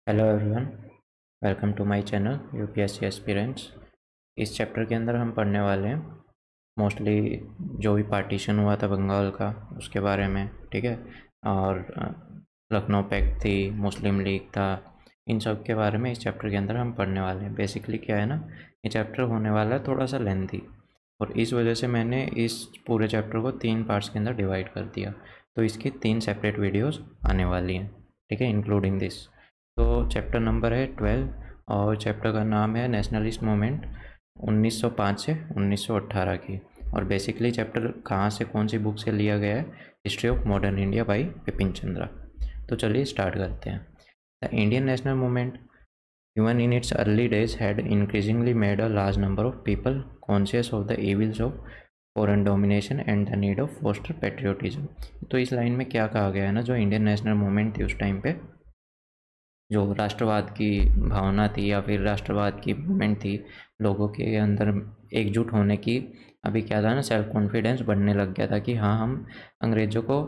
Hello everyone, welcome to my channel UPSC aspirants. इस chapter के अंदर हम पढ़ने वाले हैं मोस्टली जो भी पार्टीशन हुआ था बंगाल का उसके बारे में, ठीक है। और लखनऊ पैक्ट थी, मुस्लिम लीग था, इन सब के बारे में इस चैप्टर के अंदर हम पढ़ने वाले हैं। बेसिकली क्या है ना, ये चैप्टर होने वाला है थोड़ा सा लेंथी, और इस वजह से मैंने इस पूरे चैप्टर को 3 पार्ट्स के अंदर डिवाइड कर दिया। तो इसकी 3 सेपरेट वीडियोज़ आने वाली हैं, ठीक है, इंक्लूडिंग दिस। तो चैप्टर नंबर है 12 और चैप्टर का नाम है नेशनलिस्ट मूवमेंट 1905 से 1918 की। और बेसिकली चैप्टर कहाँ से, कौन सी बुक से लिया गया है? History of modern India by Bipin Chandra. तो चलिए स्टार्ट करते हैं। The Indian national movement even in its early days had increasingly made a large number of people conscious of the evils of foreign domination and the need of foster patriotism. तो इस line में क्या कहा गया है ना, जो Indian national movement थी उस टाइम पे, जो राष्ट्रवाद की भावना थी या फिर राष्ट्रवाद की मूवमेंट थी, लोगों के अंदर एकजुट होने की, अभी क्या था ना, सेल्फ कॉन्फिडेंस बढ़ने लग गया था कि हाँ, हम अंग्रेज़ों को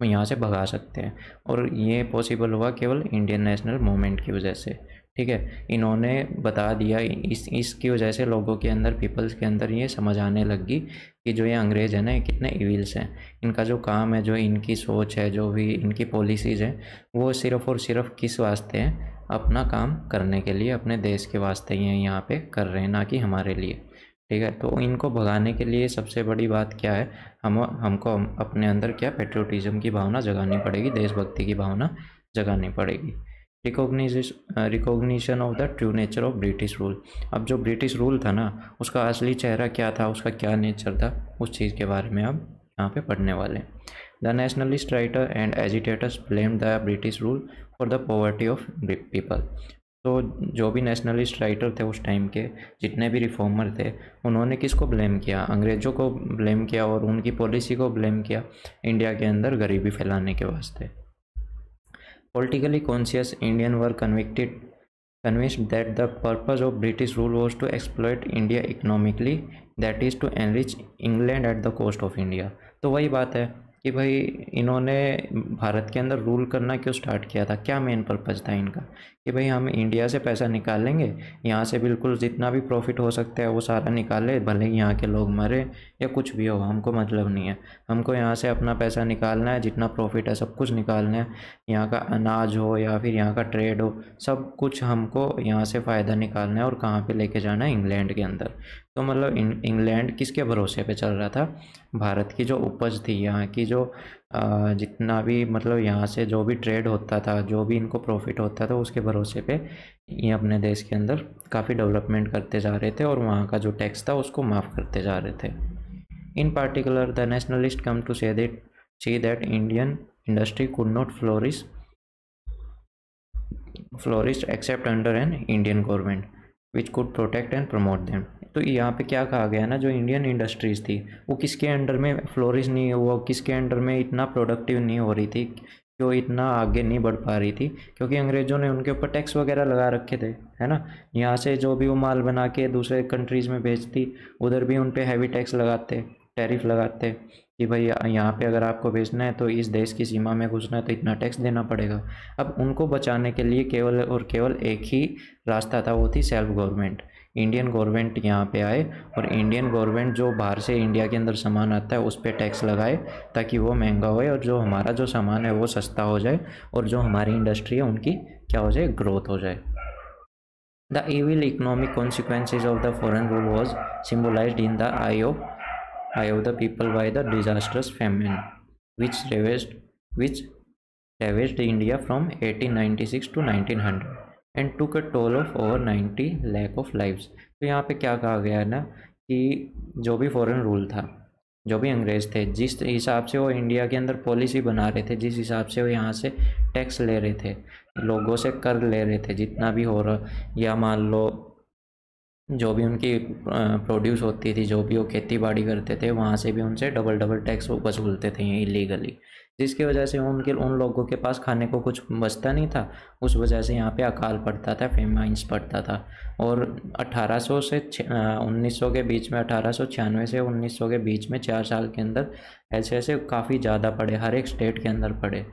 यहाँ से भगा सकते हैं। और ये पॉसिबल हुआ केवल इंडियन नेशनल मूवमेंट की वजह से, ठीक है। इन्होंने बता दिया, इसकी वजह से लोगों के अंदर, पीपल्स के अंदर ये समझ आने लगी कि जो ये अंग्रेज़ है ना, ये कितने इविल्स हैं। इनका जो काम है, जो इनकी सोच है, जो भी इनकी पॉलिसीज़ हैं, वो सिर्फ़ और सिर्फ किस वास्ते हैं? अपना काम करने के लिए, अपने देश के वास्ते ये यहाँ पे कर रहे हैं, ना कि हमारे लिए, ठीक है। तो इनको भगाने के लिए सबसे बड़ी बात क्या है? हमको अपने अंदर क्या, पेट्रियोटिज्म की भावना जगानी पड़ेगी, देशभक्ति की भावना जगानी पड़ेगी। Recognition of the true nature of British rule. अब जो ब्रिटिश रूल था ना, उसका असली चेहरा क्या था, उसका क्या नेचर था, उस चीज़ के बारे में अब यहाँ पे पढ़ने वाले हैं। The nationalist writer and agitators blame the British rule for the poverty of people. तो जो भी नेशनलिस्ट राइटर थे उस टाइम के, जितने भी रिफॉर्मर थे, उन्होंने किसको ब्लेम किया? अंग्रेज़ों को ब्लेम किया और उनकी पॉलिसी को ब्लेम किया इंडिया के अंदर गरीबी फैलाने के वास्ते। Politically conscious Indians were convinced that the purpose of British rule was to exploit India economically, that is to enrich England at the cost of India। तो वही बात है कि भाई इन्होंने भारत के अंदर रूल करना क्यों स्टार्ट किया था, क्या मेन पर्पज़ था इनका? कि भाई हम इंडिया से पैसा निकालेंगे, यहाँ से बिल्कुल जितना भी प्रॉफिट हो सकता है वो सारा निकाले, भले ही यहाँ के लोग मरे या कुछ भी हो, हमको मतलब नहीं है। हमको यहाँ से अपना पैसा निकालना है, जितना प्रॉफिट है सब कुछ निकालना है। यहाँ का अनाज हो या फिर यहाँ का ट्रेड हो, सब कुछ हमको यहाँ से फ़ायदा निकालना है। और कहाँ पे लेके जाना है? इंग्लैंड के अंदर। तो मतलब इंग्लैंड किसके भरोसे पे चल रहा था? भारत की जो उपज थी, यहाँ की जो जितना भी, मतलब यहाँ से जो भी ट्रेड होता था, जो भी इनको प्रॉफिट होता था, उसके भरोसे पे ये अपने देश के अंदर काफ़ी डेवलपमेंट करते जा रहे थे और वहाँ का जो टैक्स था उसको माफ़ करते जा रहे थे। In particular the nationalist come to say that Indian industry could not flourish except under an Indian government which could protect and promote them. तो यहाँ पे क्या कहा गया ना, जो इंडियन इंडस्ट्रीज़ थी वो किसके अंडर में फ्लोरिश नहीं हुआ, किसके अंडर में इतना प्रोडक्टिव नहीं हो रही थी, क्यों इतना आगे नहीं बढ़ पा रही थी? क्योंकि अंग्रेज़ों ने उनके ऊपर टैक्स वगैरह लगा रखे थे, है ना। यहाँ से जो भी वो माल बना के दूसरे कंट्रीज़ में बेचती, उधर भी उन पे हैवी टैक्स लगाते, टैरिफ लगाते कि भाई यहाँ पे अगर आपको बेचना है तो इस देश की सीमा में घुसना है तो इतना टैक्स देना पड़ेगा। अब उनको बचाने के लिए केवल और केवल एक ही रास्ता था, वो थी सेल्फ गवर्नमेंट। इंडियन गवर्नमेंट यहाँ पे आए और इंडियन गवर्नमेंट जो बाहर से इंडिया के अंदर सामान आता है उस पर टैक्स लगाए, ताकि वो महंगा होए और जो हमारा जो सामान है वो सस्ता हो जाए, और जो हमारी इंडस्ट्री है उनकी क्या हो जाए? ग्रोथ हो जाए। The evil economic consequences of the foreign rule was symbolized in the eye of the people by the disastrous famine which ravaged India from 1896 to 1900 and took a toll of over 90 lakh of lives। तो यहाँ पे क्या कहा गया है ना, कि जो भी फॉरेन रूल था, जो भी अंग्रेज़ थे, जिस हिसाब से वो इंडिया के अंदर पॉलिसी बना रहे थे, जिस हिसाब से वो यहाँ से टैक्स ले रहे थे, लोगों से कर ले रहे थे जितना भी हो रहा, या मान लो जो भी उनकी प्रोड्यूस होती थी, जो भी वो खेती बाड़ी करते थे, वहाँ से भी उनसे डबल डबल टैक्स वो वसूलते थे इलीगली, जिसकी वजह से उन लोगों के पास खाने को कुछ बचता नहीं था। उस वजह से यहाँ पे अकाल पड़ता था, फेमाइंस पड़ता था। और 1800 से 1900 के बीच में, 1896 से 1900 के बीच में 4 साल के अंदर ऐसे ऐसे काफ़ी ज़्यादा पड़े, हर एक स्टेट के अंदर पड़े।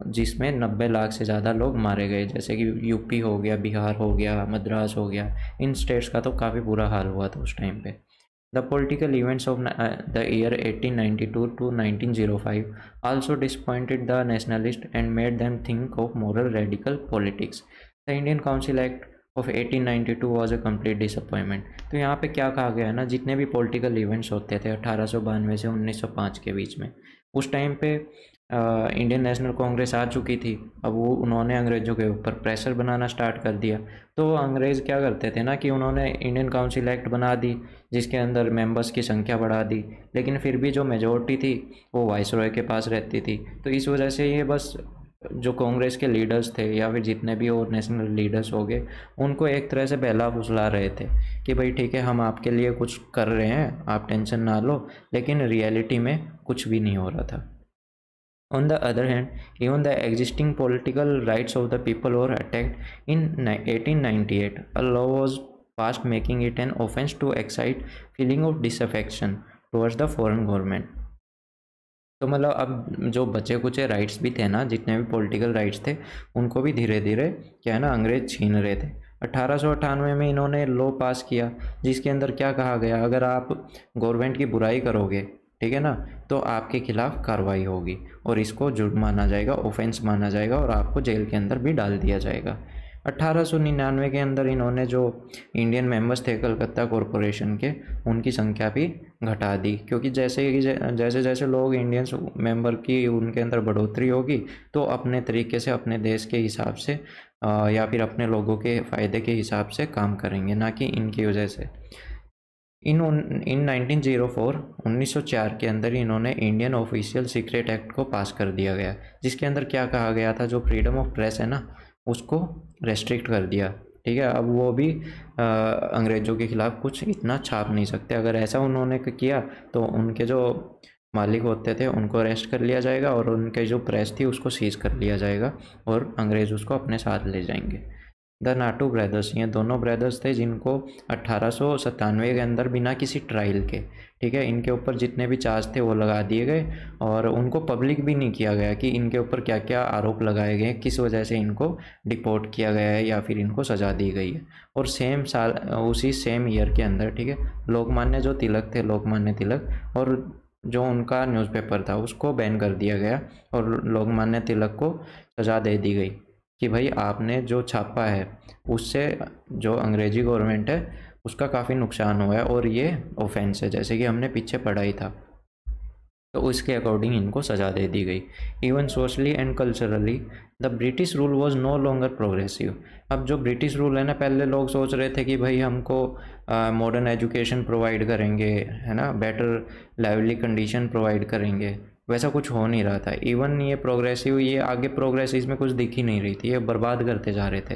जिसमें 90 लाख से ज़्यादा लोग मारे गए, जैसे कि यूपी हो गया, बिहार हो गया, मद्रास हो गया, इन स्टेट्स का तो काफ़ी बुरा हाल हुआ था उस टाइम पे। The political events of the year 1892 to 1905 also disappointed the nationalists and made them think of moral radical politics. The Indian Council Act of 1892 was a complete disappointment. तो यहाँ पे क्या कहा गया है ना, जितने भी पॉलिटिकल इवेंट्स होते थे 1892 से 1905 के बीच में, उस टाइम पे इंडियन नेशनल कांग्रेस आ चुकी थी। अब वो उन्होंने अंग्रेज़ों के ऊपर प्रेशर बनाना स्टार्ट कर दिया। तो अंग्रेज़ क्या करते थे ना कि उन्होंने इंडियन काउंसिल एक्ट बना दी, जिसके अंदर मेंबर्स की संख्या बढ़ा दी, लेकिन फिर भी जो मेजॉरिटी थी वो वाइसरॉय के पास रहती थी। तो इस वजह से ये बस जो कांग्रेस के लीडर्स थे या फिर जितने भी और नेशनल लीडर्स हो गए, उनको एक तरह से बहला फुसला रहे थे कि भाई ठीक है, हम आपके लिए कुछ कर रहे हैं, आप टेंशन ना लो, लेकिन रियलिटी में कुछ भी नहीं हो रहा था। On the other hand, even the existing political rights of the people were attacked. In 1898, a law was passed making it an offense to excite feeling of disaffection towards the foreign government. तो मतलब अब जो बचे Kuche rights भी थे ना, जितने भी पॉलिटिकल राइट्स थे, उनको भी धीरे धीरे क्या है ना अंग्रेज छीन रहे थे। 1898 में इन्होंने लॉ पास किया, जिसके अंदर क्या कहा गया, अगर आप गवर्नमेंट की बुराई करोगे, ठीक है ना, तो आपके खिलाफ कार्रवाई होगी और इसको जुर्म माना जाएगा, ऑफेंस माना जाएगा और आपको जेल के अंदर भी डाल दिया जाएगा। 1899 के अंदर इन्होंने जो इंडियन मेंबर्स थे कलकत्ता कॉरपोरेशन के, उनकी संख्या भी घटा दी, क्योंकि जैसे जैसे लोग इंडियंस मेंबर की उनके अंदर बढ़ोतरी होगी, तो अपने तरीके से अपने देश के हिसाब से या फिर अपने लोगों के फ़ायदे के हिसाब से काम करेंगे, ना कि इनकी वजह से। इन 1904 के अंदर इन्होंने इंडियन ऑफिशियल सीक्रेट एक्ट को पास कर दिया गया, जिसके अंदर क्या कहा गया था, जो फ्रीडम ऑफ प्रेस है ना, उसको रेस्ट्रिक्ट कर दिया। ठीक है, अब वो भी अंग्रेज़ों के ख़िलाफ़ कुछ इतना छाप नहीं सकते। अगर ऐसा उन्होंने किया तो उनके जो मालिक होते थे उनको अरेस्ट कर लिया जाएगा और उनके जो प्रेस थी उसको सीज कर लिया जाएगा और अंग्रेज़ उसको अपने साथ ले जाएंगे। द नाटू ब्रदर्स, ये दोनों ब्रदर्स थे जिनको 1897 के अंदर बिना किसी ट्रायल के, ठीक है, इनके ऊपर जितने भी चार्ज थे वो लगा दिए गए और उनको पब्लिक भी नहीं किया गया कि इनके ऊपर क्या क्या आरोप लगाए गए, किस वजह से इनको डिपोर्ट किया गया है या फिर इनको सज़ा दी गई है। और सेम साल, उसी सेम ईयर के अंदर, ठीक है, लोकमान्य जो तिलक थे, लोकमान्य तिलक, और जो उनका न्यूज़पेपर था उसको बैन कर दिया गया और लोकमान्य तिलक को सज़ा दे दी गई कि भाई आपने जो छापा है उससे जो अंग्रेजी गवर्नमेंट है उसका काफ़ी नुकसान हुआ है और ये ऑफेंस है, जैसे कि हमने पीछे पढ़ा ही था। तो उसके अकॉर्डिंग इनको सज़ा दे दी गई। Even socially and culturally the British rule was no longer progressive. अब जो ब्रिटिश रूल है ना, पहले लोग सोच रहे थे कि भाई हमको मॉडर्न एजुकेशन प्रोवाइड करेंगे, है ना, बेटर लाइवली कंडीशन प्रोवाइड करेंगे, वैसा कुछ हो नहीं रहा था। इवन ये प्रोग्रेसिव, ये आगे प्रोग्रेस इसमें कुछ दिख ही नहीं रही थी, ये बर्बाद करते जा रहे थे,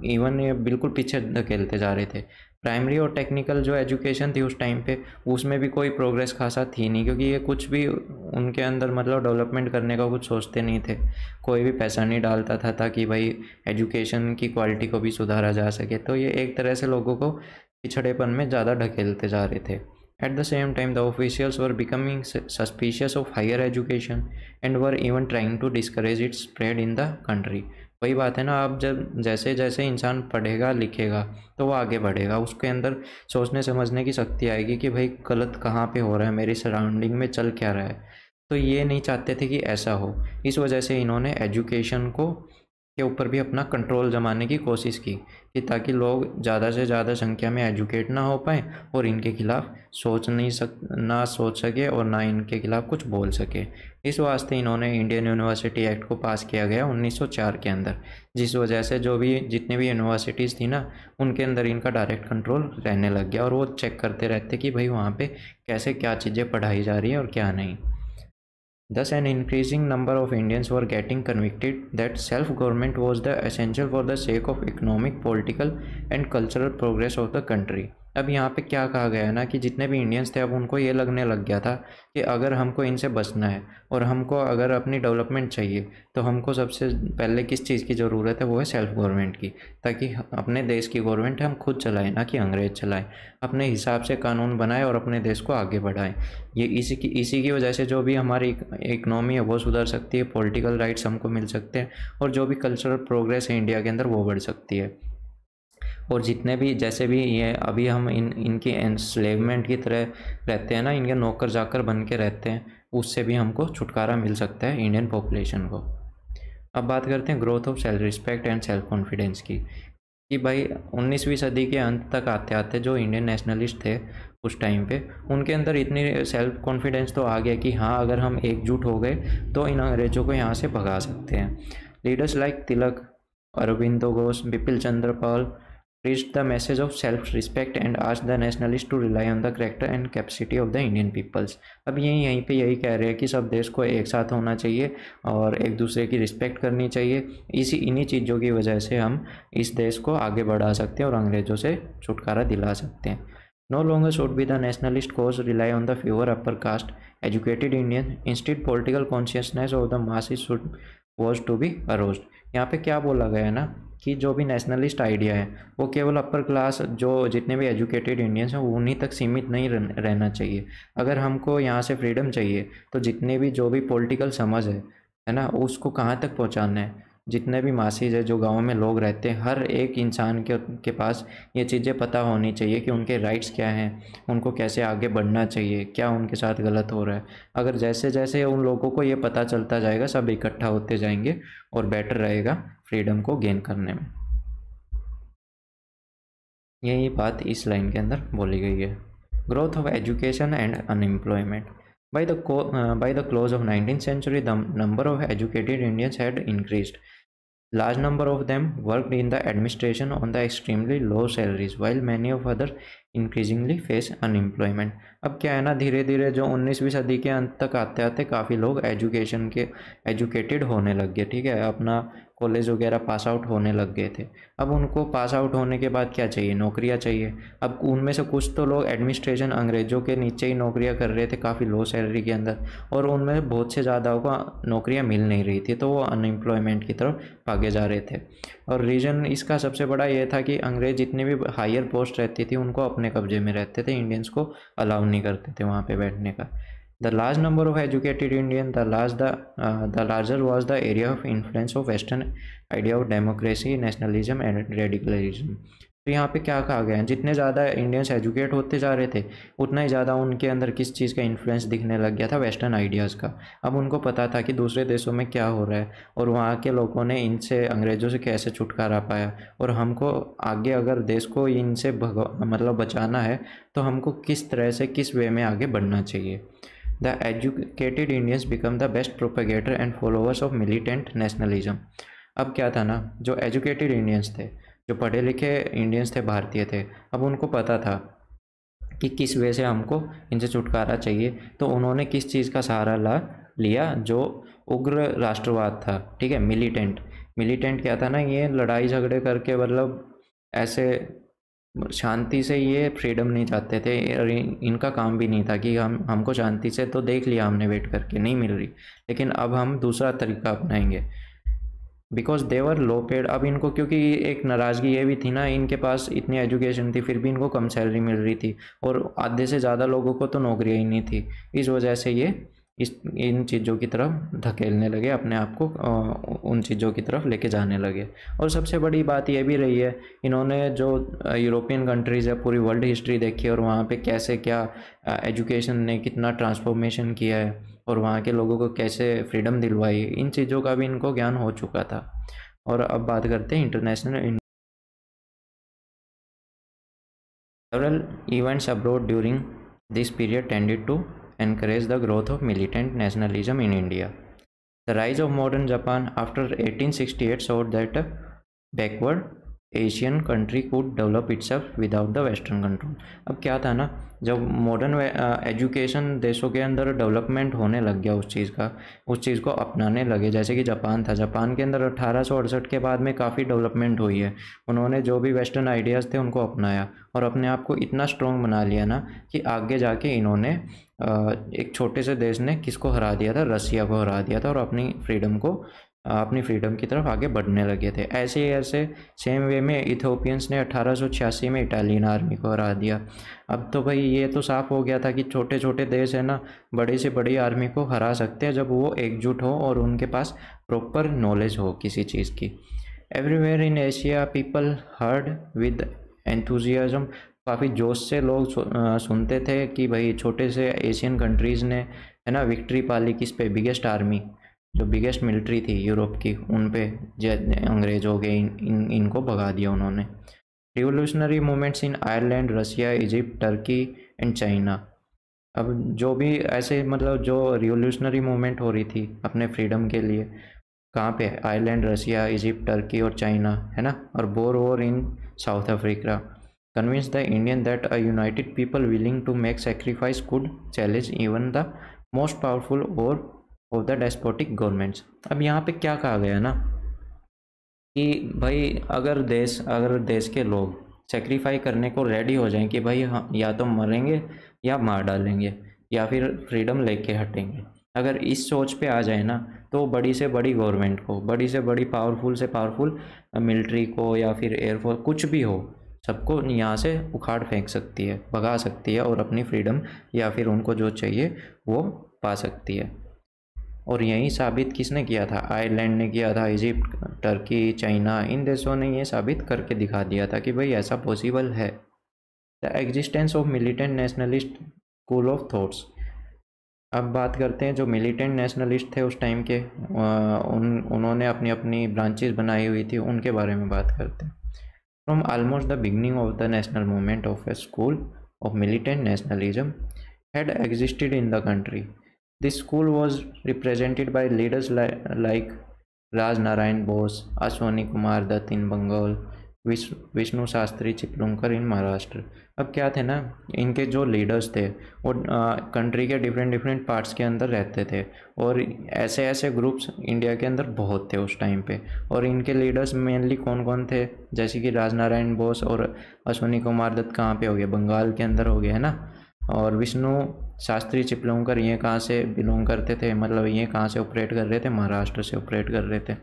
इवन ये बिल्कुल पीछे धकेलते जा रहे थे। प्राइमरी और टेक्निकल जो एजुकेशन थी उस टाइम पे, उसमें भी कोई प्रोग्रेस खासा थी नहीं, क्योंकि ये कुछ भी उनके अंदर मतलब डेवलपमेंट करने का कुछ सोचते नहीं थे। कोई भी पैसा नहीं डालता था ताकि भाई एजुकेशन की क्वालिटी को भी सुधारा जा सके। तो ये एक तरह से लोगों को पिछड़ेपन में ज़्यादा ढकेलते जा रहे थे। At the same time, the officials were becoming suspicious of higher education and were even trying to discourage its spread in the country. वही बात है ना, अब जब जैसे जैसे इंसान पढ़ेगा लिखेगा तो वो आगे बढ़ेगा, उसके अंदर सोचने समझने की शक्ति आएगी कि भाई गलत कहाँ पे हो रहा है, मेरी सराउंडिंग में चल क्या रहा है। तो ये नहीं चाहते थे कि ऐसा हो, इस वजह से इन्होंने एजुकेशन को के ऊपर भी अपना कंट्रोल जमाने की कोशिश की कि ताकि लोग ज़्यादा से ज़्यादा संख्या में एजुकेट ना हो पाए और इनके खिलाफ ना सोच सके और ना इनके खिलाफ कुछ बोल सके। इस वास्ते इन्होंने इंडियन यूनिवर्सिटी एक्ट को पास किया गया 1904 के अंदर, जिस वजह से जितने भी यूनिवर्सिटीज़ थी ना, उनके अंदर इनका डायरेक्ट कंट्रोल रहने लग गया और वो चेक करते रहते कि भाई वहाँ पर कैसे क्या चीज़ें पढ़ाई जा रही है और क्या नहीं। Thus, an increasing number of Indians were getting convicted that self-government was the essential for the sake of economic, political, and cultural progress of the country. अब यहाँ पे क्या कहा गया है ना कि जितने भी इंडियंस थे अब उनको ये लगने लग गया था कि अगर हमको इनसे बचना है और हमको अगर अपनी डेवलपमेंट चाहिए तो हमको सबसे पहले किस चीज़ की ज़रूरत है, वो है सेल्फ गवर्नमेंट की, ताकि अपने देश की गवर्नमेंट हम खुद चलाएं, ना कि अंग्रेज़ चलाएं, अपने हिसाब से कानून बनाएं और अपने देश को आगे बढ़ाएं। ये इसी की वजह से जो भी हमारी इकनॉमी है वो सुधर सकती है, पॉलिटिकल राइट्स हमको मिल सकते हैं और जो भी कल्चरल प्रोग्रेस है इंडिया के अंदर वो बढ़ सकती है। और जितने भी जैसे भी ये अभी हम इनकी एंस्लेवमेंट की तरह रहते हैं ना, इनके नौकर जाकर बन के रहते हैं, उससे भी हमको छुटकारा मिल सकता है इंडियन पॉपुलेशन को। अब बात करते हैं growth of self respect and self confidence की, कि भाई 19वीं सदी के अंत तक आते आते जो इंडियन नेशनलिस्ट थे उस टाइम पे, उनके अंदर इतनी सेल्फ कॉन्फिडेंस तो आ गया कि हाँ, अगर हम एकजुट हो गए तो इन अंग्रेज़ों को यहाँ से भगा सकते हैं। Leaders like Tilak, Aurobindo Ghosh, Bipin Chandra Pal preached the message of self-respect and asked the nationalists to rely on the character and capacity of the Indian peoples। अब यहीं पे यही कह रहे हैं कि सब देश को एक साथ होना चाहिए और एक दूसरे की रिस्पेक्ट करनी चाहिए। इन्हीं चीज़ों की वजह से हम इस देश को आगे बढ़ा सकते हैं और अंग्रेज़ों से छुटकारा दिला सकते हैं। No longer should be the nationalist cause rely on the fewer upper caste educated Indians, instead political consciousness of the masses was to be aroused। यहाँ पे क्या बोला गया है ना कि जो भी नेशनलिस्ट आइडिया है वो केवल अपर क्लास जो जितने भी एजुकेटेड इंडियंस हैं उन्हीं तक सीमित नहीं रहना चाहिए। अगर हमको यहाँ से फ्रीडम चाहिए तो जितने भी जो भी पॉलिटिकल समझ है ना, उसको कहाँ तक पहुँचाना है। जितने भी मासीज है, जो गाँव में लोग रहते हैं, हर एक इंसान के पास ये चीज़ें पता होनी चाहिए कि उनके राइट्स क्या हैं, उनको कैसे आगे बढ़ना चाहिए, क्या उनके साथ गलत हो रहा है। अगर जैसे जैसे उन लोगों को ये पता चलता जाएगा, सब इकट्ठा होते जाएंगे और बेटर रहेगा फ्रीडम को गेन करने में। यही बात इस लाइन के अंदर बोली गई है। Growth of education and unemployment. By the close of 19th century, the number of educated Indians had increased. Large number of them worked in the administration on the extremely low salaries, while many of others increasingly face unemployment। अब क्या है ना, धीरे धीरे जो 19वीं सदी के अंत तक आते आते काफ़ी लोग एजुकेटेड होने लग गए, ठीक है, अपना कॉलेज वगैरह पास आउट होने लग गए थे। अब उनको पास आउट होने के बाद क्या चाहिए, नौकरियां चाहिए। अब उनमें से कुछ तो लोग एडमिनिस्ट्रेशन अंग्रेज़ों के नीचे ही नौकरियां कर रहे थे काफ़ी लो सैलरी के अंदर, और उनमें बहुत से ज़्यादा को नौकरियां मिल नहीं रही थी, तो वो अनएम्प्लॉयमेंट की तरफ भागे जा रहे थे। और रीज़न इसका सबसे बड़ा ये था कि अंग्रेज़ जितनी भी हायर पोस्ट रहती थी उनको अपने कब्जे में रहते थे, इंडियंस को अलाउ नहीं करते थे वहाँ पे बैठने का। The large number of educated Indians, the larger was the area of influence of Western idea of democracy, nationalism and radicalism। तो यहाँ पे क्या कहा गया है, जितने ज़्यादा इंडियंस एजुकेट होते जा रहे थे उतना ही ज़्यादा उनके अंदर किस चीज़ का इन्फ्लुएंस दिखने लग गया था, वेस्टर्न आइडियाज़ का। अब उनको पता था कि दूसरे देशों में क्या हो रहा है और वहाँ के लोगों ने इनसे अंग्रेज़ों से कैसे छुटकारा पाया, और हमको आगे अगर देश को इनसे मतलब बचाना है तो हमको किस तरह से किस वे में आगे बढ़ना चाहिए। The educated Indians become the best propagator and followers of militant nationalism। अब क्या था ना, जो एजुकेटेड इंडियंस थे, जो पढ़े लिखे इंडियंस थे, भारतीय थे, अब उनको पता था कि किस वे से हमको इनसे छुटकारा चाहिए, तो उन्होंने किस चीज़ का सहारा लिया, जो उग्र राष्ट्रवाद था, ठीक है, मिलिटेंट क्या था ना, ये लड़ाई झगड़े करके मतलब ऐसे शांति से ये फ्रीडम नहीं चाहते थे, और इनका काम भी नहीं था कि हमको शांति से, तो देख लिया हमने वेट करके नहीं मिल रही, लेकिन अब हम दूसरा तरीका अपनाएंगे। Because they were low paid. अब इनको क्योंकि एक नाराज़गी ये भी थी ना, इनके पास इतनी एजुकेशन थी फिर भी इनको कम सैलरी मिल रही थी, और आधे से ज़्यादा लोगों को तो नौकरियाँ ही नहीं थी। इस वजह से ये इन चीज़ों की तरफ धकेलने लगे अपने आप को, उन चीज़ों की तरफ लेके जाने लगे। और सबसे बड़ी बात यह भी रही है, इन्होंने जो यूरोपियन कंट्रीज़ है, पूरी वर्ल्ड हिस्ट्री देखी और वहाँ पे कैसे क्या एजुकेशन ने कितना ट्रांसफॉर्मेशन किया है और वहाँ के लोगों को कैसे फ्रीडम दिलवाई, इन चीज़ों का भी इनको ज्ञान हो चुका था। और अब बात करते हैं international. Several events abroad during this period tended to encourage the growth of militant nationalism in India. The rise of modern Japan after 1868 showed that backward Asian country could develop itself without the western control. अब क्या था ना, जब modern education देशों के अंदर development होने लग गया उस चीज़ को अपनाने लगे, जैसे कि जापान था, जापान के अंदर 1868 के बाद में काफ़ी डेवलपमेंट हुई है। उन्होंने जो भी वेस्टर्न आइडियाज़ थे उनको अपनाया और अपने आप को इतना स्ट्रॉन्ग बना लिया ना कि आगे जाके इन्होंने एक छोटे से देश ने किसको हरा दिया था, रसिया को हरा दिया था और अपनी फ्रीडम की तरफ आगे बढ़ने लगे थे। ऐसे सेम वे में इथोपियंस ने 1886 में इटालियन आर्मी को हरा दिया। अब तो भाई ये तो साफ हो गया था कि छोटे छोटे देश है ना, बड़ी से बड़ी आर्मी को हरा सकते हैं जब वो एकजुट हो और उनके पास प्रॉपर नॉलेज हो किसी चीज़ की। Everywhere in Asia people heard with enthusiasm, काफ़ी जोश से लोग सुनते थे कि भाई छोटे से एशियन कंट्रीज़ ने है ना विक्ट्री पाली किस पे, बिगेस्ट आर्मी, जो बिगेस्ट मिलिट्री थी यूरोप की, उन पे अंग्रेज हो गए, इनको भगा दिया उन्होंने। Revolutionary movements in Ireland, Russia, Egypt, Turkey and China. अब जो भी ऐसे मतलब जो रिवोल्यूशनरी मूवमेंट हो रही थी अपने फ्रीडम के लिए, कहाँ पे, आयरलैंड, रसिया, इजिप्ट, टर्की और चाइना, है ना, और Boer war in South Africa. Convince the Indian that a united people willing to make sacrifice could challenge even the most powerful और ऑफ द डेस्पोटिक गवर्नमेंट्स। अब यहाँ पे क्या कहा गया ना कि भाई अगर देश के लोग सेक्रीफाई करने को रेडी हो जाएं कि भाई हाँ या तो मरेंगे या मार डालेंगे या फिर फ्रीडम लेके हटेंगे, अगर इस सोच पे आ जाए ना तो बड़ी से बड़ी गवर्नमेंट को, बड़ी से बड़ी पावरफुल से पावरफुल मिलिट्री को या फिर एयरफोर्स कुछ भी हो, सबको यहाँ से उखाड़ फेंक सकती है, भगा सकती है और अपनी फ्रीडम या फिर उनको जो चाहिए वो पा सकती है। और यही साबित किसने किया था, आयरलैंड ने किया था, इजिप्ट, टर्की, चाइना, इन देशों ने ये साबित करके दिखा दिया था कि भाई ऐसा पॉसिबल है। The existence of militant nationalist school of thoughts. अब बात करते हैं जो मिलिटेंट नेशनलिस्ट थे उस टाइम के, उन्होंने अपनी अपनी ब्रांचेस बनाई हुई थी, उनके बारे में बात करते हैं। From almost the beginning of the national movement of A school of militant nationalism had existed in the country. This school was represented by leaders like Raj Narayan Bose, Ashwani Kumar Dutt in Bengal, Vishnu Shastri Chiplunkar in Maharashtra. अब क्या थे ना, इनके जो leaders थे वो country के different parts के अंदर रहते थे और ऐसे ग्रुप्स इंडिया के अंदर बहुत थे उस टाइम पे। और इनके लीडर्स मेनली कौन कौन थे, जैसे कि राजनारायण बोस और अश्वनी कुमार दत्त कहाँ पे हो गए, बंगाल के अंदर हो गए, है ना। और विष्णु शास्त्री चिपलुंकर ये कहाँ से बिलोंग करते थे, मतलब ये कहाँ से ऑपरेट कर रहे थे, महाराष्ट्र से ऑपरेट कर रहे थे।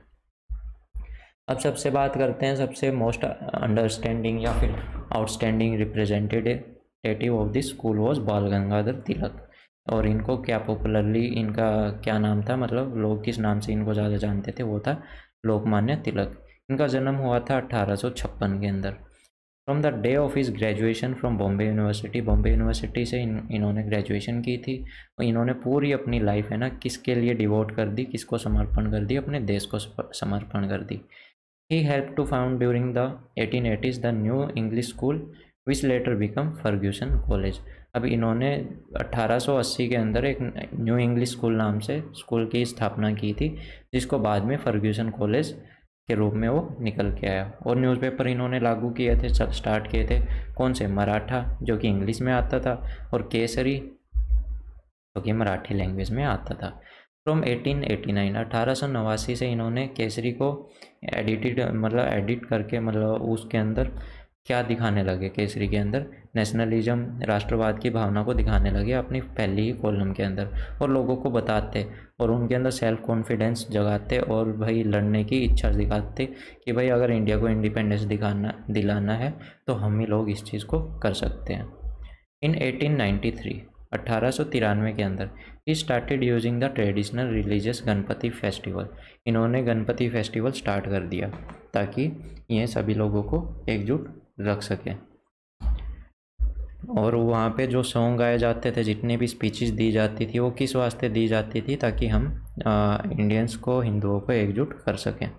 अब सबसे बात करते हैं सबसे मोस्ट अंडरस्टैंडिंग या फिर outstanding representative of this school was बाल गंगाधर तिलक। और इनको क्या पॉपुलरली इनका क्या नाम था, मतलब लोग किस नाम से इनको ज़्यादा जानते थे, वो था लोकमान्य तिलक। इनका जन्म हुआ था 1856 के अंदर। From the day of his graduation from Bombay university से इन्होंने ग्रेजुएशन की थी और इन्होंने पूरी अपनी लाइफ है ना किसके लिए डिवोट कर दी, किसको समर्पण कर दी, अपने देश को समर्पण कर दी। He help to found during the 1880s the new English school which later become Fergusson College. अब इन्होंने 1880 के अंदर एक न्यू इंग्लिश स्कूल नाम से स्कूल की स्थापना की थी, जिसको बाद में फर्ग्यूसन कॉलेज के रूप में वो निकल के आया। और न्यूज़पेपर इन्होंने लागू किए थे, स्टार्ट किए थे, कौन से, मराठा जो कि इंग्लिश में आता था और केसरी जो कि मराठी लैंग्वेज में आता था। फ्रॉम 1889 1889 से इन्होंने केसरी को एडिट करके मतलब उसके अंदर क्या दिखाने लगे, केसरी के अंदर नेशनलिज्म, राष्ट्रवाद की भावना को दिखाने लगे अपनी पहली ही कॉलम के अंदर, और लोगों को बताते और उनके अंदर सेल्फ कॉन्फिडेंस जगाते और भाई लड़ने की इच्छा दिखाते कि भाई अगर इंडिया को इंडिपेंडेंस दिलाना है तो हम ही लोग इस चीज़ को कर सकते हैं। इन 1893 के अंदर he started using the traditional religious Ganpati festival. इन्होंने गणपति फेस्टिवल स्टार्ट कर दिया ताकि ये सभी लोगों को एकजुट रख सकें। और वहाँ पे जो सॉन्ग गाए जाते थे, जितनी भी स्पीचेस दी जाती थी, वो किस वास्ते दी जाती थी, ताकि हम इंडियंस को, हिंदुओं को एकजुट कर सकें।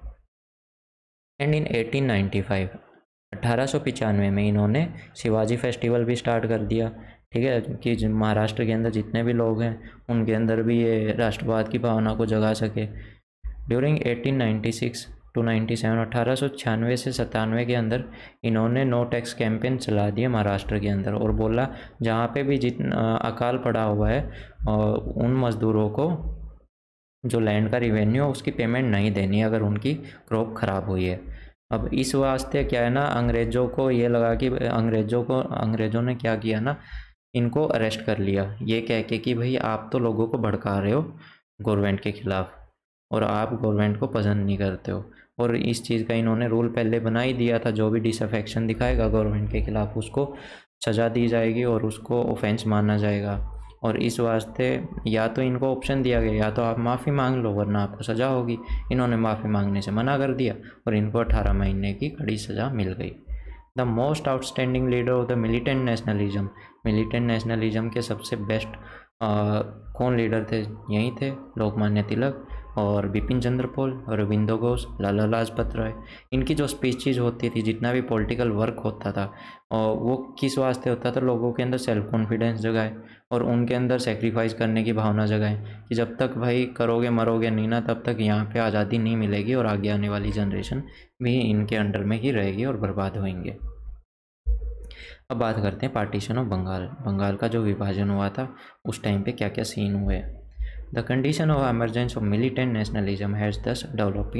एंड इन 1895 में इन्होंने शिवाजी फेस्टिवल भी स्टार्ट कर दिया, ठीक है, कि महाराष्ट्र के अंदर जितने भी लोग हैं उनके अंदर भी ये राष्ट्रवाद की भावना को जगा सके। ड्यूरिंग 1896 टू 97, 1896 से 97 के अंदर इन्होंने नो टैक्स कैंपेन चला दिया महाराष्ट्र के अंदर, और बोला जहाँ पे भी जितना अकाल पड़ा हुआ है उन मज़दूरों को जो लैंड का रिवेन्यू है उसकी पेमेंट नहीं देनी अगर उनकी क्रॉप ख़राब हुई है। अब इस वास्ते क्या है ना, अंग्रेज़ों को ये लगा कि अंग्रेज़ों ने क्या किया ना, इनको अरेस्ट कर लिया ये कह के कि भाई आप तो लोगों को भड़का रहे हो गवर्नमेंट के ख़िलाफ़ और आप गवर्नमेंट को पसंद नहीं करते हो। और इस चीज़ का इन्होंने रूल पहले बना ही दिया था, जो भी डिसअफेक्शन दिखाएगा गवर्नमेंट के ख़िलाफ़ उसको सज़ा दी जाएगी और उसको ऑफेंस माना जाएगा। और इस वास्ते या तो इनको ऑप्शन दिया गया या तो आप माफ़ी मांग लो वरना आपको सज़ा होगी। इन्होंने माफ़ी मांगने से मना कर दिया और इनको 18 महीने की कड़ी सज़ा मिल गई। The most outstanding leader of the militant nationalism के सबसे बेस्ट कौन लीडर थे, यही थे लोकमान्य तिलक और बिपिन चंद्र पाल, अरविंदो घोष, लाला लाजपत राय। इनकी जो स्पीचेज होती थी, जितना भी पॉलिटिकल वर्क होता था वो किस वास्ते होता था, लोगों के अंदर सेल्फ कॉन्फिडेंस जगाए और उनके अंदर सेक्रीफाइस करने की भावना जगाए कि जब तक भाई करोगे मरोगे नहीं ना तब तक यहाँ पे आज़ादी नहीं मिलेगी और आगे आने वाली जनरेशन भी इनके अंडर में ही रहेगी और बर्बाद होंगे। अब बात करते हैं पार्टीशन ऑफ बंगाल का जो विभाजन हुआ था उस टाइम पे क्या क्या सीन हुए। The condition of emergence of militant nationalism has दस develop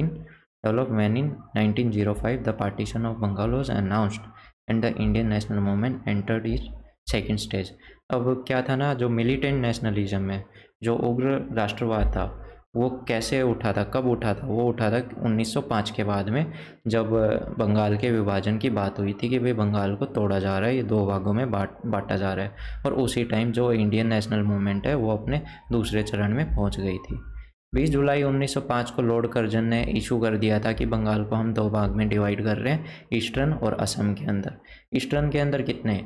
when in 1905 the partition of Bengal was announced and the Indian national movement entered its second stage. अब क्या था ना, जो मिलिटेंट नेशनलिज्म में जो उग्र राष्ट्रवाद था वो कैसे उठा था, कब उठा था, वो उठा था 1905 के बाद में, जब बंगाल के विभाजन की बात हुई थी कि भाई बंगाल को तोड़ा जा रहा है, ये दो भागों में बांटा जा रहा है। और उसी टाइम जो इंडियन नेशनल मूवमेंट है वो अपने दूसरे चरण में पहुंच गई थी। 20 जुलाई 1905 को लॉर्ड कर्जन ने इशू कर दिया था कि बंगाल को हम दो भाग में डिवाइड कर रहे हैं, ईस्टर्न और असम के अंदर। ईस्टर्न के अंदर कितने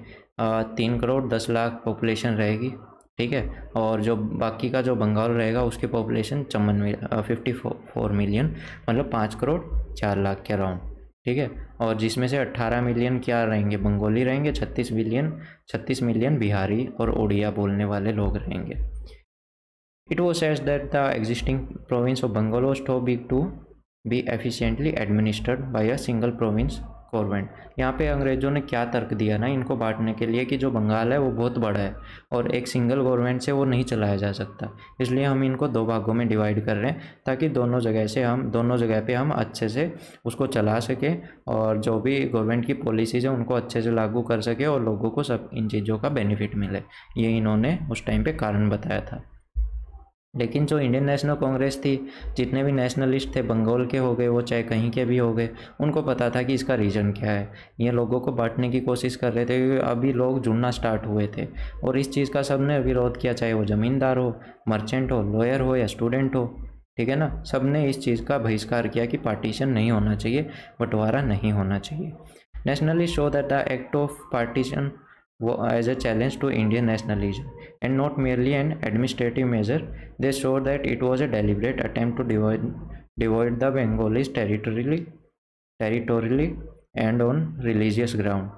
3 करोड़ 10 लाख पॉपुलेशन रहेगी, ठीक है, और जो बाकी का जो बंगाल रहेगा उसकी पॉपुलेशन 54 मिलियन, मतलब 5 करोड़ 4 लाख के अराउंड, ठीक है। और जिसमें से 18 मिलियन क्या रहेंगे, बंगाली रहेंगे, 36 मिलियन बिहारी और उड़िया बोलने वाले लोग रहेंगे। It was said that the existing province of Bengal was too big to be efficiently administered by a single province government. यहाँ पे अंग्रेज़ों ने क्या तर्क दिया ना इनको बांटने के लिए कि जो बंगाल है वो बहुत बड़ा है और एक सिंगल गवर्नमेंट से वो नहीं चलाया जा सकता, इसलिए हम इनको दो भागों में डिवाइड कर रहे हैं ताकि दोनों जगह पे हम अच्छे से उसको चला सकें और जो भी गवर्नमेंट की पॉलिसीज़ है उनको अच्छे से लागू कर सके और लोगों को सब इन चीज़ों का बेनिफिट मिले। ये इन्होंने उस टाइम पे कारण बताया था। लेकिन जो इंडियन नेशनल कांग्रेस थी, जितने भी नेशनलिस्ट थे, बंगाल के हो गए वो चाहे कहीं के भी हो गए, उनको पता था कि इसका रीज़न क्या है। ये लोगों को बांटने की कोशिश कर रहे थे क्योंकि अभी लोग जुड़ना स्टार्ट हुए थे और इस चीज़ का सब ने विरोध किया, चाहे वो ज़मींदार हो, मर्चेंट हो, लॉयर हो या स्टूडेंट हो, ठीक है ना। सब ने इस चीज़ का बहिष्कार किया कि पार्टीशन नहीं होना चाहिए, बंटवारा नहीं होना चाहिए। Nationalist show that the act of partition as a challenge to Indian nationalism and not merely an administrative measure. They showed that it was a deliberate attempt to divide the Bengalis territorially and on religious ground,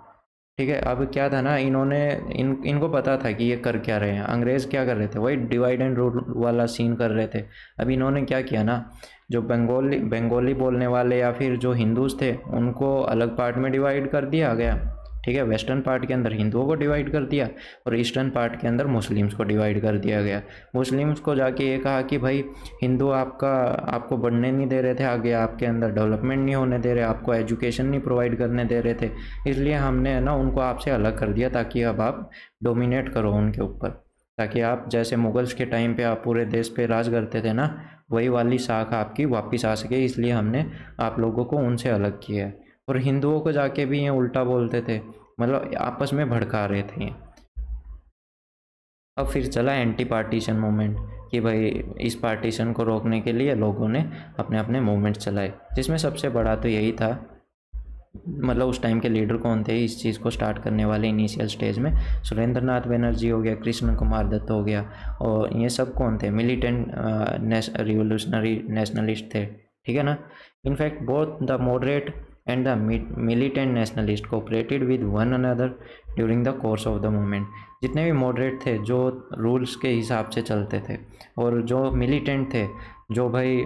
ठीक है। अब क्या था ना, इनको पता था कि ये कर क्या रहे हैं, अंग्रेज़ क्या कर रहे थे, वही डिवाइड एंड रूल वाला सीन कर रहे थे। अब इन्होंने क्या किया ना, जो बंगाली बोलने वाले या फिर जो हिंदूज़ थे उनको अलग पार्ट में डिवाइड कर दिया गया, ठीक है। वेस्टर्न पार्ट के अंदर हिंदुओं को डिवाइड कर दिया और ईस्टर्न पार्ट के अंदर मुस्लिम्स को डिवाइड कर दिया गया। मुस्लिम्स को जाके ये कहा कि भाई हिंदू आपको बढ़ने नहीं दे रहे थे, आगे आपके अंदर डेवलपमेंट नहीं होने दे रहे, आपको एजुकेशन नहीं प्रोवाइड करने दे रहे थे, इसलिए हमने ना उनको आपसे अलग कर दिया ताकि अब आप डोमिनेट करो उनके ऊपर, ताकि आप जैसे मुगल्स के टाइम पे आप पूरे देश पे राज करते थे ना, वही वाली शाख आपकी वापस आ सके, इसलिए हमने आप लोगों को उनसे अलग किया है। और हिंदुओं को जाके भी ये उल्टा बोलते थे, मतलब आपस में भड़का रहे थे ये। अब फिर चला एंटी पार्टीशन मूवमेंट कि भाई इस पार्टीशन को रोकने के लिए लोगों ने अपने अपने मूवमेंट चलाए, जिसमें सबसे बड़ा तो यही था, मतलब उस टाइम के लीडर कौन थे इस चीज़ को स्टार्ट करने वाले इनिशियल स्टेज में, सुरेंद्र नाथ बनर्जी हो गया, कृष्ण कुमार दत्त हो गया, और ये सब कौन थे, मिलिटेंट रिवोल्यूशनरी नेशनलिस्ट थे, ठीक है ना। In fact both the moderate and the militant nationalist cooperated with one another during the course of the movement। जितने भी मॉडरेट थे जो रूल्स के हिसाब से चलते थे और जो मिलिटेंट थे जो भाई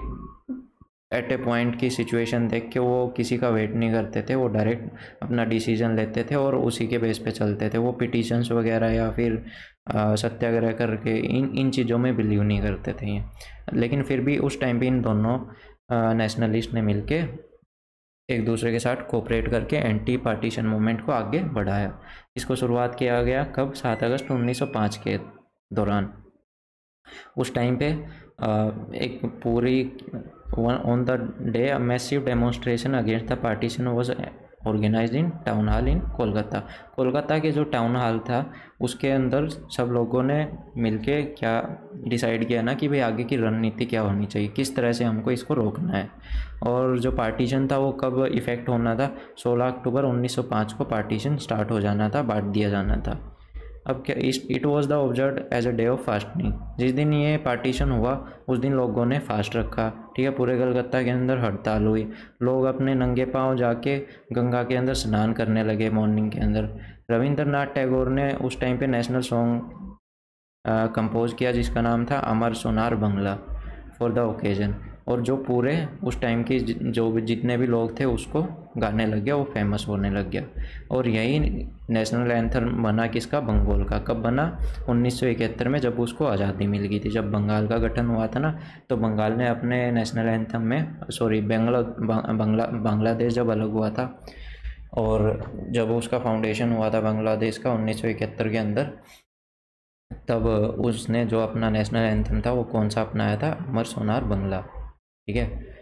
एट ए पॉइंट की सिचुएशन देख के वो किसी का वेट नहीं करते थे, वो डायरेक्ट अपना डिसीजन लेते थे और उसी के बेस पे चलते थे। वो पिटिशंस वगैरह या फिर सत्याग्रह करके इन चीज़ों में बिलीव नहीं करते थे ये। लेकिन फिर भी उस टाइम पे इन दोनों नेशनलिस्ट ने मिलके एक दूसरे के साथ कोऑपरेट करके एंटी पार्टीशन मूवमेंट को आगे बढ़ाया। इसको शुरुआत किया गया कब? 7 अगस्त 1905 के दौरान। उस टाइम पे एक पूरी on the day a massive demonstration against the partition was organised in town hall in Kolkata. Kolkata के जो टाउन हॉल था उसके अंदर सब लोगों ने मिलके क्या डिसाइड किया ना कि भाई आगे की रणनीति क्या होनी चाहिए, किस तरह से हमको इसको रोकना है। और जो पार्टीशन था वो कब इफ़ेक्ट होना था? 16 अक्टूबर 1905 को पार्टीशन स्टार्ट हो जाना था, बांट दिया जाना था। अब क्या it was the observe as a day of fasting. जिस दिन ये पार्टीशन हुआ उस दिन लोगों ने फास्ट रखा, ठीक है। पूरे कलकत्ता के अंदर हड़ताल हुई, लोग अपने नंगे पांव जाके गंगा के अंदर स्नान करने लगे मॉर्निंग के अंदर। रविंद्रनाथ टैगोर ने उस टाइम पे नेशनल सॉन्ग कंपोज किया जिसका नाम था अमर सोनार बंगला फॉर द ओकेजन। और जो पूरे उस टाइम की जो भी जितने भी लोग थे उसको गाने लग गया, वो फेमस होने लग गया। और यही नेशनल एंथम बना किसका? बंगाल का। कब बना? 1971 में, जब उसको आज़ादी मिल गई थी। जब बंगाल का गठन हुआ था ना, तो बंगाल ने अपने नेशनल एंथम में बांग्लादेश जब अलग हुआ था और जब उसका फाउंडेशन हुआ था बांग्लादेश का 1971 के अंदर, तब उसने जो अपना नेशनल एंथम था वो कौन सा अपनाया था? अमर सोनार बंगला, ठीक है।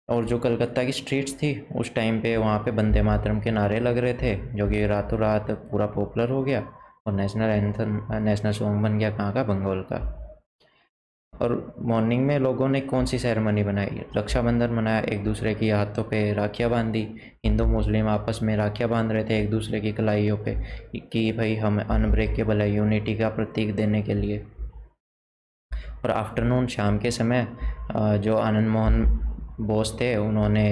और जो कलकत्ता की स्ट्रीट्स थी उस टाइम पे, वहाँ पे वंदे मातरम के नारे लग रहे थे, जो कि रातों रात पूरा पॉपुलर हो गया और नेशनल एंथम, नेशनल सॉन्ग बन गया कहाँ का? बंगाल का। और मॉर्निंग में लोगों ने कौन सी सेरेमनी बनाई? रक्षाबंधन मनाया, एक दूसरे की हाथों पे राखियाँ बांधी। हिंदू मुस्लिम आपस में राखियाँ बांध रहे थे एक दूसरे की कलाइयों पे कि भाई हम अनब्रेकेबल है, यूनिटी का प्रतीक देने के लिए। और आफ्टरनून, शाम के समय, जो आनंद मोहन बोस थे उन्होंने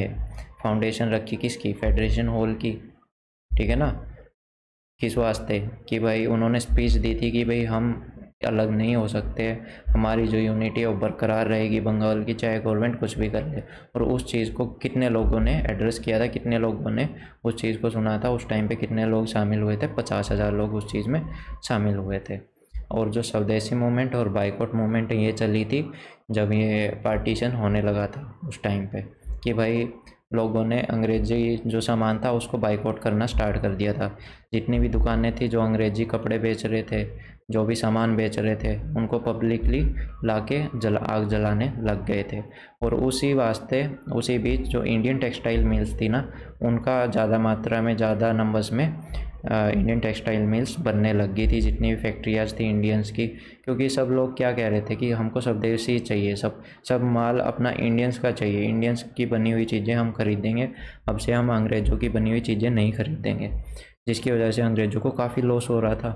फाउंडेशन रखी किसकी? फेडरेशन हॉल की, ठीक है ना। किस वास्ते? कि भाई उन्होंने स्पीच दी थी कि भाई हम अलग नहीं हो सकते, हमारी जो यूनिटी है वो बरकरार रहेगी बंगाल की, चाहे गवर्नमेंट कुछ भी कर ले। और उस चीज़ को कितने लोगों ने एड्रेस किया था, कितने लोगों ने उस चीज़ को सुना था? उस टाइम पे कितने लोग शामिल हुए थे? 50,000 लोग उस चीज़ में शामिल हुए थे। और जो स्वदेशी मूवमेंट और बाइकआउट मूवमेंट ये चली थी जब ये पार्टीशन होने लगा था उस टाइम पे, कि भाई लोगों ने अंग्रेजी जो सामान था उसको बाइकआउट करना स्टार्ट कर दिया था। जितनी भी दुकानें थी जो अंग्रेजी कपड़े बेच रहे थे, जो भी सामान बेच रहे थे, उनको पब्लिकली लाके आग जलाने लग गए थे। और उसी वास्ते उसी बीच जो इंडियन टेक्सटाइल मिल्स थी ना, उनका ज़्यादा मात्रा में, ज़्यादा नंबर्स में इंडियन टेक्सटाइल मिल्स बनने लग गई थी, जितनी भी फैक्ट्रियाज थी इंडियंस की। क्योंकि सब लोग क्या कह रहे थे कि हमको स्वदेशी चाहिए, सब माल अपना इंडियंस का चाहिए, इंडियंस की बनी हुई चीज़ें हम खरीदेंगे, अब से हम अंग्रेज़ों की बनी हुई चीज़ें नहीं खरीदेंगे। जिसकी वजह से अंग्रेज़ों को काफ़ी लॉस हो रहा था।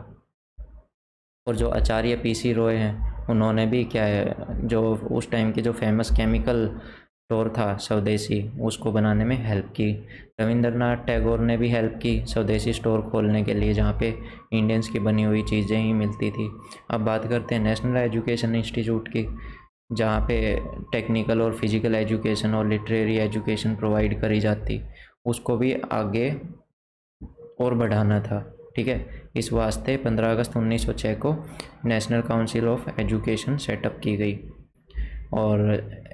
और जो आचार्य पीसी रॉय हैं उन्होंने भी क्या है, जो उस टाइम की जो फेमस केमिकल स्टोर था स्वदेशी, उसको बनाने में हेल्प की। रविंद्रनाथ टैगोर ने भी हेल्प की स्वदेशी स्टोर खोलने के लिए, जहाँ पे इंडियंस की बनी हुई चीज़ें ही मिलती थी। अब बात करते हैं नेशनल एजुकेशन इंस्टीट्यूट की, जहाँ पे टेक्निकल और फिजिकल एजुकेशन और लिटरेरी एजुकेशन प्रोवाइड करी जाती, उसको भी आगे और बढ़ाना था, ठीक है। इस वास्ते 15 अगस्त 1906 को national council of education setup की गई। और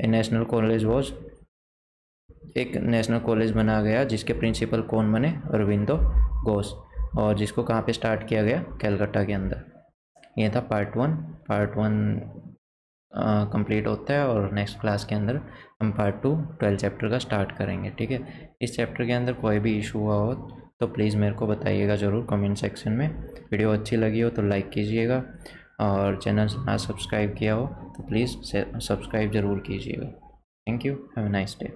नेशनल कॉलेज वॉज, एक नेशनल कॉलेज बना गया जिसके प्रिंसिपल कौन बने? अरविंदो घोष। और जिसको कहाँ पे स्टार्ट किया गया? कलकत्ता के अंदर। ये था पार्ट 1। पार्ट 1 कंप्लीट होता है और नेक्स्ट क्लास के अंदर हम पार्ट 2 12 चैप्टर का स्टार्ट करेंगे, ठीक है। इस चैप्टर के अंदर कोई भी इशू हुआ हो तो प्लीज़ मेरे को बताइएगा ज़रूर कमेंट सेक्शन में। वीडियो अच्छी लगी हो तो लाइक कीजिएगा, और चैनल ना सब्सक्राइब किया हो तो प्लीज़ सब्सक्राइब ज़रूर कीजिएगा। Thank you, have a nice day.